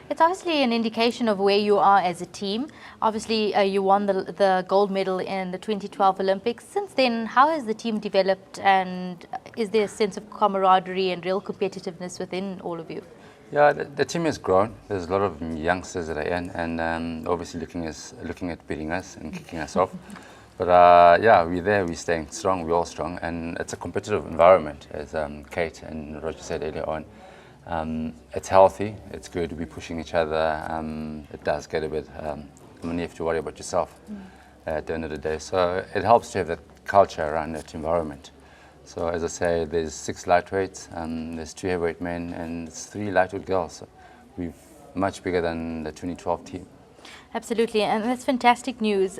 It's obviously an indication of where you are as a team. Obviously, you won the gold medal in the 2012 Olympics. Since then, how has the team developed, and is there a sense of camaraderie and real competitiveness within all of you? Yeah, the team has grown. There's a lot of youngsters that are in, and obviously looking at beating us and kicking us off. But yeah, we're there. We're staying strong. We're all strong, and it's a competitive environment, as Kate and Roger said earlier on. It's healthy. It's good. We're pushing each other. It does get a bit. You have to worry about yourself at the end of the day. So it helps to have that culture around that environment. So as I say, there's 6 lightweights, there's 2 heavyweight men, and it's 3 lightweight girls. So we're much bigger than the 2012 team. Absolutely, and that's fantastic news.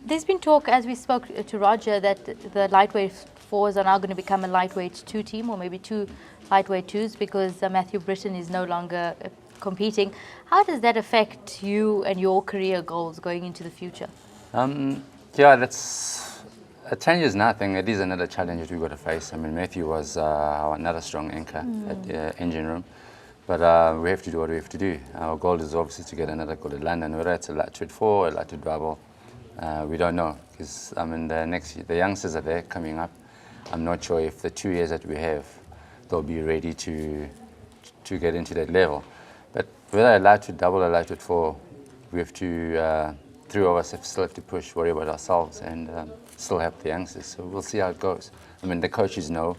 There's been talk, as we spoke to Roger, that the lightweight 4s are now going to become a lightweight 2 team, or maybe 2 lightweight 2s, because Matthew Britton is no longer competing. How does that affect you and your career goals going into the future? Yeah, it changes nothing. It is another challenge that we've got to face. I mean, Matthew was another strong anchor at the engine room. But we have to do what we have to do. Our goal is obviously to get another goal at London, whether it's a lightweight 4 or a lightweight double. We don't know, because I mean, the youngsters are there coming up. I'm not sure if the 2 years that we have, they'll be ready to get into that level. But whether a lightweight double or a lightweight 4, we have to, 3 of us still have to push, worry about ourselves, and still help the youngsters. So we'll see how it goes. I mean, the coaches know.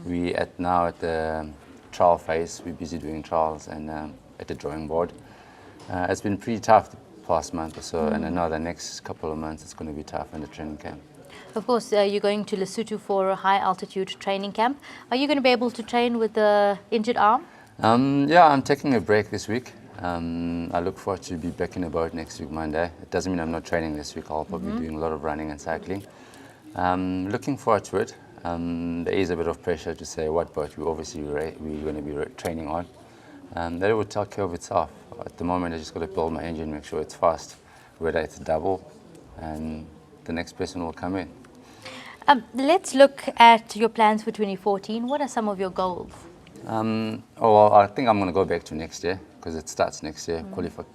We now at the trial phase. We're busy doing trials and at the drawing board. It's been pretty tough the past month or so, and I know the next couple of months it's going to be tough in the training camp. Of course, you're going to Lesotho for a high-altitude training camp. Are you going to be able to train with the injured arm? Yeah, I'm taking a break this week. I look forward to be back in the boat next week, Monday. It doesn't mean I'm not training this week. I'll probably be doing a lot of running and cycling. Looking forward to it. There is a bit of pressure to say what boat we're going to be training on. That will take care of itself. At the moment, I just got to build my engine, make sure it's fast, whether it's a double, and the next person will come in. Let's look at your plans for 2014. What are some of your goals? Well, I think I'm going to go back to next year, because it starts next year,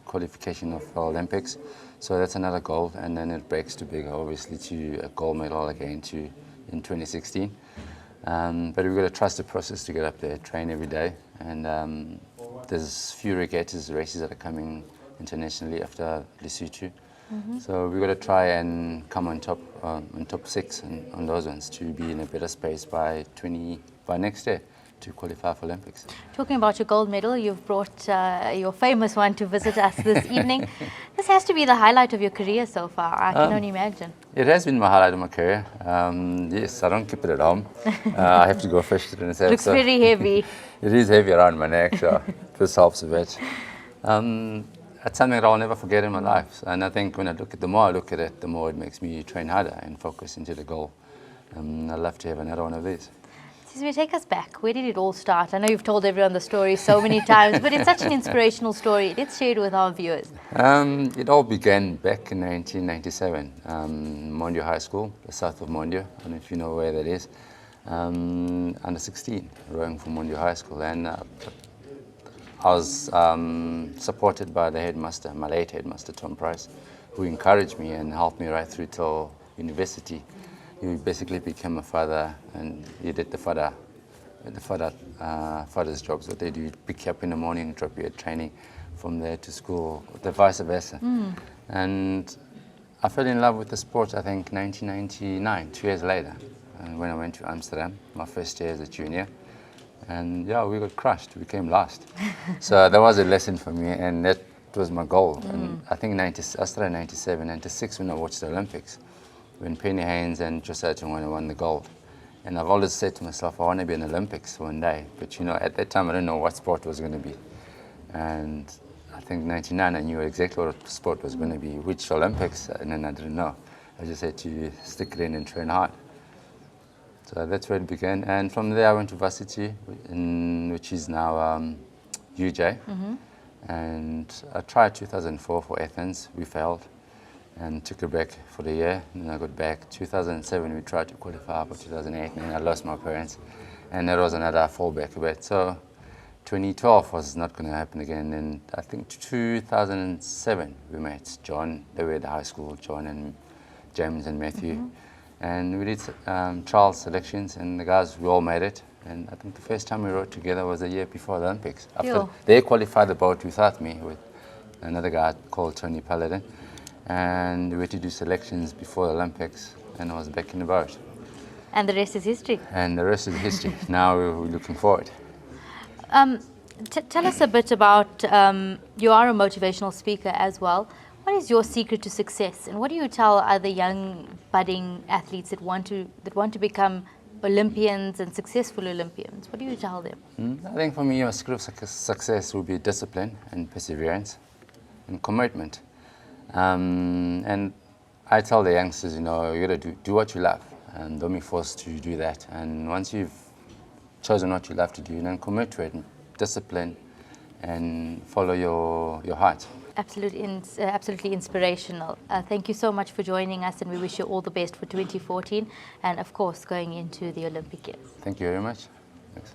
qualification of Olympics. So that's another goal, and then it breaks to bigger, obviously, to a gold medal again in 2016. But we've got to trust the process to get up there, train every day, and there's few races that are coming internationally after Lesotho. So we've got to try and come on top 6 on those ones to be in a better space by next year to qualify for Olympics. Talking about your gold medal, you've brought your famous one to visit us this evening. This has to be the highlight of your career so far, I can only imagine. It has been my highlight of my career. Yes, I don't keep it at home. I have to go fetch it in itself. Looks very heavy. It is heavy around my neck, so this helps a bit. It's something that I'll never forget in my life. And I think when the more I look at it, the more it makes me train harder and focus into the goal. I'd love to have another one of these. Sizwe, take us back. Where did it all start? I know you've told everyone the story so many times, but it's such an inspirational story. Let's share it with our viewers. It all began back in 1997, Mondio High School, the south of Mondio. I don't know if you know where that is. Under 16, rowing from Mondio High School. And I was supported by the headmaster, my late headmaster, Tom Price, who encouraged me and helped me right through till university. He basically became a father, and he did the father's jobs, what they do, pick you up in the morning, drop you at training, from there to school, the vice versa. And I fell in love with the sport, I think, 1999, 2 years later, when I went to Amsterdam, my first year as a junior. And yeah, we got crushed, we came last. So that was a lesson for me, and that was my goal. And I think I started in 97, 96 when I watched the Olympics, when Penny Haynes and Josiah Chongwana won the gold. And I've always said to myself, I want to be in the Olympics one day. But you know, at that time, I didn't know what sport was going to be. And I think 99, I knew exactly what sport was going to be, which Olympics, and then I didn't know. I just had to stick it in and train hard. So that's where it began. And from there, I went to varsity, which is now UJ. And I tried 2004 for Athens. We failed and took a break for the year. And then I got back. 2007, we tried to qualify for 2008, and I lost my parents. And that was another fallback a bit. So 2012 was not going to happen again. And I think 2007 we met John. They were at the high school, John and James and Matthew. And we did trial selections, and the guys, we all made it. And I think the first time we rode together was the year before the Olympics. After they qualified the boat without me, with another guy called Tony Paladin. And we had to do selections before the Olympics, and I was back in the boat. And the rest is history. And the rest is history. Now we're looking forward. Tell us a bit about, you are a motivational speaker as well. What is your secret to success, and what do you tell other young budding athletes that want to become Olympians and successful Olympians? What do you tell them? I think for me, a secret of success will be discipline and perseverance and commitment. And I tell the youngsters, you know, you got to do what you love, and don't be forced to do that. And once you've chosen what you love to do, then commit to it, and discipline, and follow your heart. Absolutely inspirational. Thank you so much for joining us, and we wish you all the best for 2014 and, of course, going into the Olympic Games. Thank you very much. Thanks.